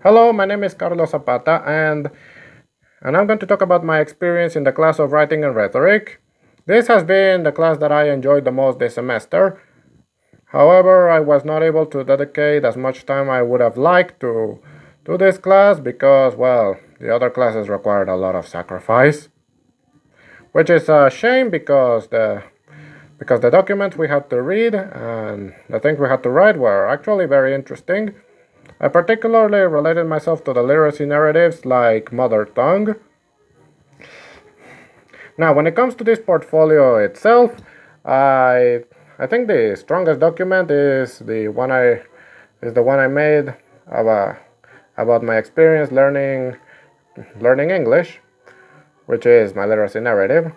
Hello, my name is Carlos Zapata, and I'm going to talk about my experience in the class of writing and rhetoric. This has been the class that I enjoyed the most this semester. However, I was not able to dedicate as much time I would have liked to this class because, well, the other classes required a lot of sacrifice, which is a shame because the documents we had to read and the things we had to write were actually very interesting. I particularly related myself to the literacy narratives like mother tongue. Now, when it comes to this portfolio itself, I I think the strongest document is the one I made about about my experience learning English, which is my literacy narrative.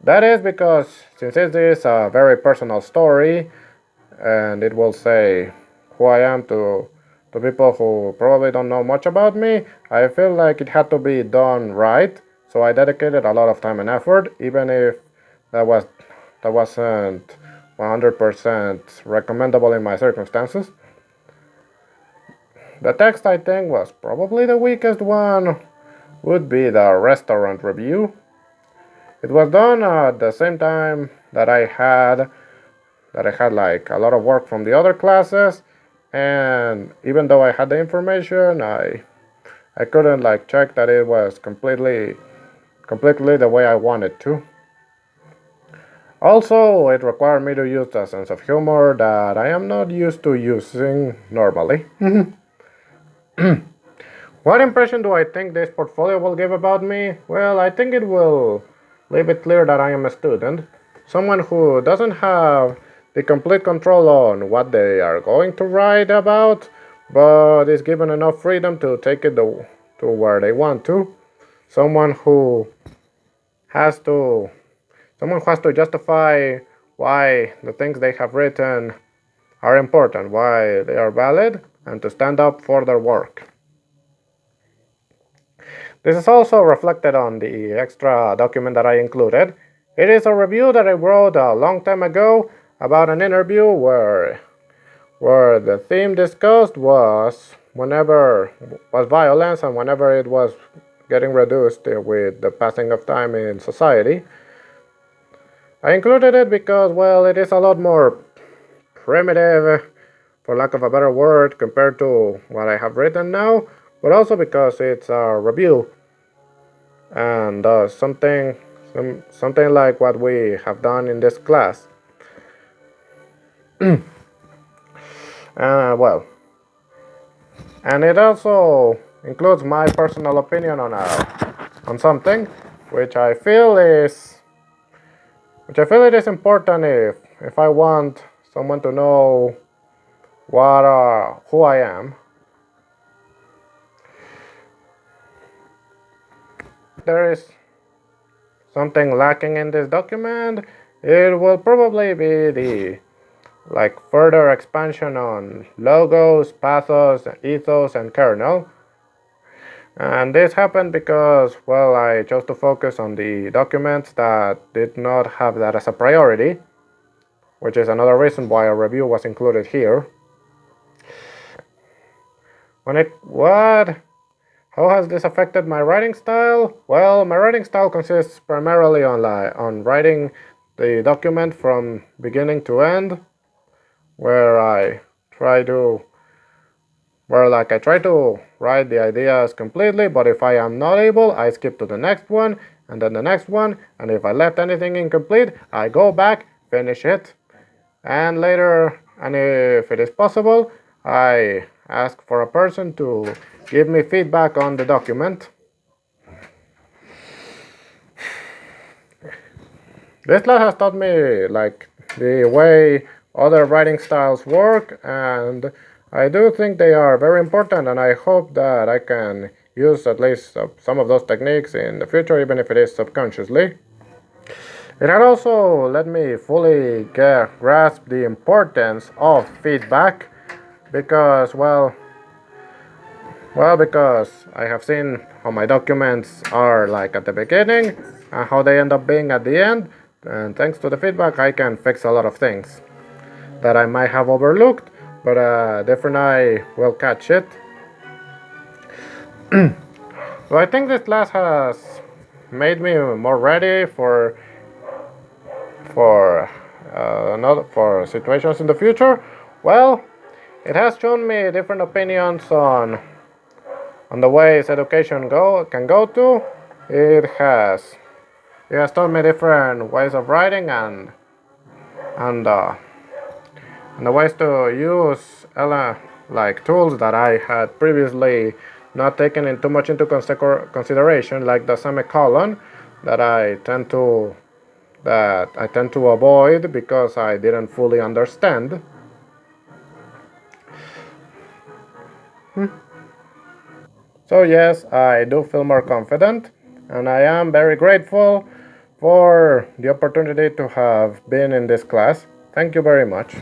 That is because since it is a very personal story, and it will say who I am to people who probably don't know much about me, I feel like it had to be done right. So I dedicated a lot of time and effort, even if that was that wasn't 100% recommendable in my circumstances. The text I think was probably the weakest one would be the restaurant review. It was done at the same time that I had like a lot of work from the other classes, and even though I had the information, I couldn't like check that it was completely the way I wanted to. Also, it required me to use a sense of humor that I am not used to using normally. What impression do I think this portfolio will give about me? Well, I think it will leave it clear that I am a student, someone who doesn't have the complete control on what they are going to write about, but is given enough freedom to take it to where they want to. Someone who has to someone who has to justify why the things they have written are important, why they are valid, and to stand up for their work. This is also reflected on the extra document that I included. It is a review that I wrote a long time ago about an interview where the theme discussed was violence and whenever it was getting reduced with the passing of time in society. I included it because, well, it is a lot more primitive, for lack of a better word, compared to what I have written now, but also because it's a review and something like what we have done in this class. Well, and it also includes my personal opinion on something, which I feel is which I feel it is important if I want someone to know what who I am. There is something lacking in this document. It will probably be the like further expansion on logos, pathos, ethos, and kernel. And this happened because, well, I chose to focus on the documents that did not have that as a priority, which is another reason why a review was included here. How has this affected my writing style? Well, my writing style consists primarily on writing the document from beginning to end, where I try to write the ideas completely, but if I am not able, I skip to the next one and then the next one, and if I left anything incomplete, I go back, finish it, and later, and if it is possible, I ask for a person to give me feedback on the document. This class has taught me like the way other writing styles work, and I do think they are very important, and I hope that I can use at least some of those techniques in the future, even if it is subconsciously. It had also let me fully grasp the importance of feedback because, because I have seen how my documents are like at the beginning and how they end up being at the end, and thanks to the feedback, I can fix a lot of things that I might have overlooked, but a different eye will catch it. So I think this class has made me more ready for situations in the future. Well, it has shown me different opinions on the ways education can go to. It has it has taught me different ways of writing and uh, and the ways to use like tools that I had previously not taken in too much into consideration, like the semicolon that I tend to avoid because I didn't fully understand. So yes, I do feel more confident, and I am very grateful for the opportunity to have been in this class. Thank you very much.